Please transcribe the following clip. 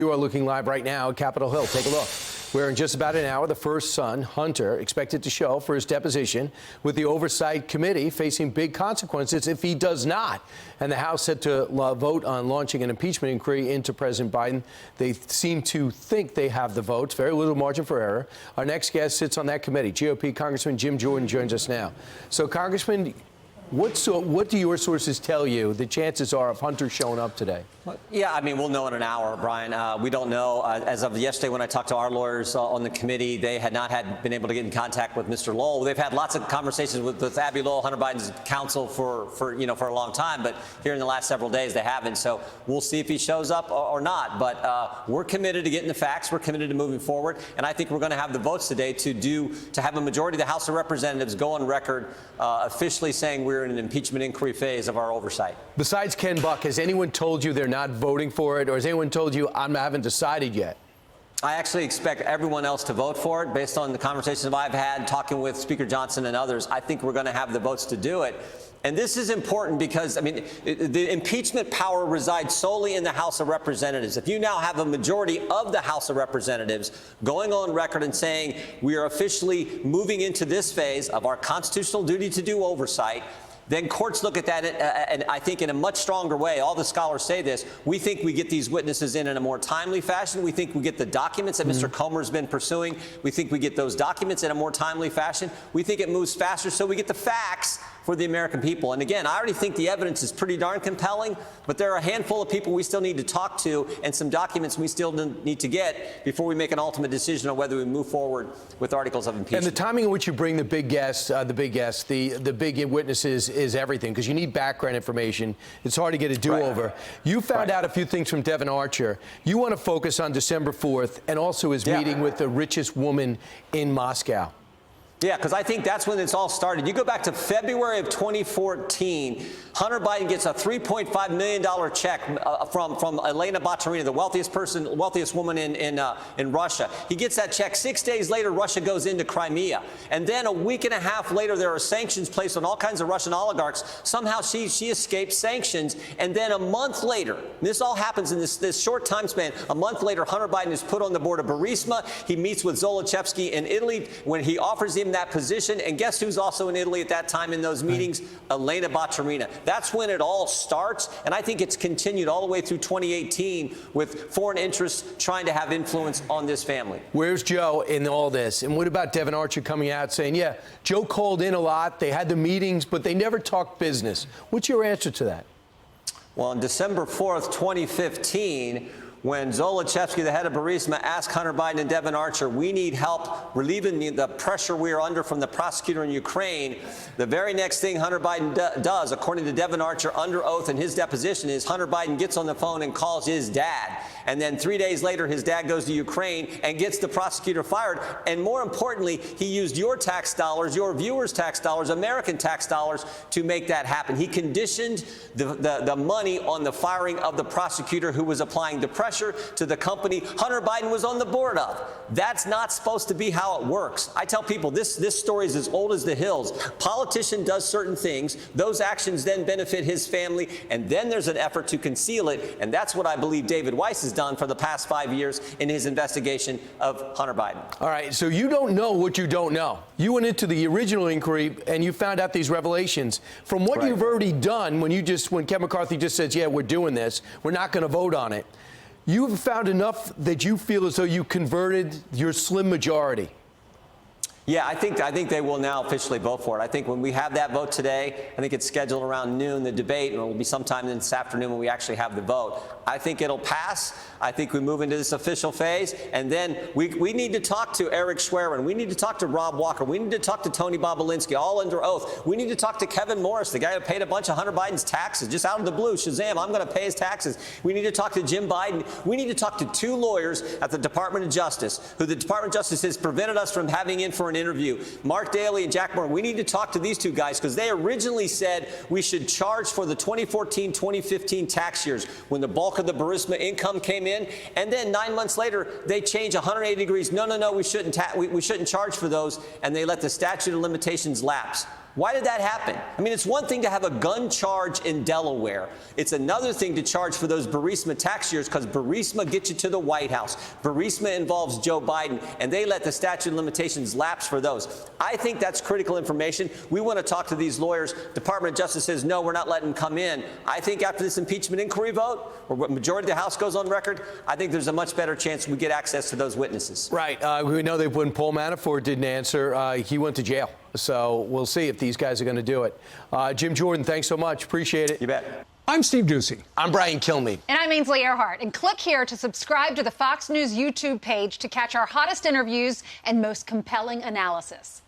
You are looking live right now at Capitol Hill. Take a look. We're in just about an hour. The first son, Hunter, expected to show for his deposition with the Oversight Committee, facing big consequences if he does not. And the House set to vote on launching an impeachment inquiry into President Biden. They seem to think they have the votes. Very little margin for error. Our next guest sits on that committee. GOP Congressman Jim Jordan joins us now. So, Congressman, what do your sources tell you the chances are of Hunter showing up today? Yeah, I mean, we'll know in an hour, Brian. We don't know. As of yesterday, when I talked to our lawyers on the committee, they had not been able to get in contact with Mr. Lowell. They've had lots of conversations with Abby Lowell, Hunter Biden's counsel, for a long time. But here in the last several days, they haven't. So we'll see if he shows up or not. But we're committed to getting the facts. We're committed to moving forward. And I think we're going to have the votes today to have a majority of the House of Representatives go on record officially saying we're in an impeachment inquiry phase of our oversight. Besides Ken Buck, has anyone told you they're not voting for it, or has anyone told you I haven't decided yet? I actually expect everyone else to vote for it based on the conversations I've had talking with Speaker Johnson and others. I think we're going to have the votes to do it. And this is important because, I mean, the impeachment power resides solely in the House of Representatives. If you now have a majority of the House of Representatives going on record and saying we are officially moving into this phase of our constitutional duty to do oversight, then courts look at that, and I think in a much stronger way. All the scholars say this. We think we get these witnesses in a more timely fashion. We think we get the documents that Mr. Comer's been pursuing. We think we get those documents in a more timely fashion. We think it moves faster, so we get the facts for the American people. And again, I already think the evidence is pretty darn compelling, but there are a handful of people we still need to talk to and some documents we still need to get before we make an ultimate decision on whether we move forward with articles of impeachment. And the timing in which you bring the big guests, the big witnesses is everything, because you need background information. It's hard to get a do-over. Right. You found out a few things from Devon Archer. You want to focus on December 4th and also his meeting with the richest woman in Moscow. Yeah, because I think that's when it's all started. You go back to February of 2014, Hunter Biden gets a $3.5 million check from Elena Baturina, the wealthiest woman in Russia. He gets that check. 6 days later, Russia goes into Crimea. And then a week and a half later, there are sanctions placed on all kinds of Russian oligarchs. Somehow she escapes sanctions. And then a month later, this all happens in this short time span. A month later, Hunter Biden is put on the board of Burisma. He meets with Zolochevsky in Italy when he offers him that position. And guess who's also in Italy at that time in those meetings? Elena Baturina. That's when it all starts. And I think it's continued all the way through 2018 with foreign interests trying to have influence on this family. Where's Joe in all this? And what about Devon Archer coming out saying, yeah, Joe called in a lot, they had the meetings, but they never talked business? What's your answer to that? Well, on December 4th, 2015, when Zolochevsky, the head of Burisma, asked Hunter Biden and Devon Archer, we need help relieving the pressure we are under from the prosecutor in Ukraine, the very next thing Hunter Biden does, according to Devon Archer under oath in his deposition, is Hunter Biden gets on the phone and calls his dad. And then 3 days later, his dad goes to Ukraine and gets the prosecutor fired. And more importantly, he used your tax dollars, your viewers' tax dollars, American tax dollars to make that happen. He conditioned the money on the firing of the prosecutor who was applying the pressure to the company Hunter Biden was on the board of. That's not supposed to be how it works. I tell people this story is as old as the hills. Politician does certain things. Those actions then benefit his family. And then there's an effort to conceal it. And that's what I believe David Weiss has done for the past 5 years in his investigation of Hunter Biden. All right. So you don't know what you don't know. You went into the original inquiry and you found out these revelations. From what you've already done, when Kevin McCarthy just says, yeah, we're doing this, we're not going to vote on it. You've found enough that you feel as though you converted your slim majority. Yeah, I think they will now officially vote for it. I think when we have that vote today, I think it's scheduled around noon, the debate, and it will be sometime this afternoon when we actually have the vote. I think it'll pass. I think we move into this official phase, and then we need to talk to Eric Schwerin. We need to talk to Rob Walker. We need to talk to Tony Bobolinsky, all under oath. We need to talk to Kevin Morris, the guy who paid a bunch of Hunter Biden's taxes, just out of the blue. Shazam, I'm going to pay his taxes. We need to talk to Jim Biden. We need to talk to two lawyers at the Department of Justice, who the Department of Justice has prevented us from having in for an interview. Mark Daly and Jack Moore. We need to talk to these two guys because they originally said we should charge for the 2014-2015 tax years when the bulk of the Burisma income came in. And then 9 months later, they change 180 degrees. No, we shouldn't charge for those. And they let the statute of limitations lapse. Why did that happen? I mean, it's one thing to have a gun charge in Delaware. It's another thing to charge for those Burisma tax years, because Burisma gets you to the White House. Burisma involves Joe Biden, and they let the statute of limitations lapse for those. I think that's critical information. We want to talk to these lawyers. Department of Justice says, no, we're not letting them come in. I think after this impeachment inquiry vote, where the majority of the House goes on record, I think there's a much better chance we get access to those witnesses. Right. We know that when Paul Manafort didn't answer, he went to jail. So we'll see if these guys are going to do it. Jim Jordan, thanks so much. Appreciate it. You bet. I'm Steve Doocy. I'm Brian Kilmeade. And I'm Ainsley Earhart. And click here to subscribe to the Fox News YouTube page to catch our hottest interviews and most compelling analysis.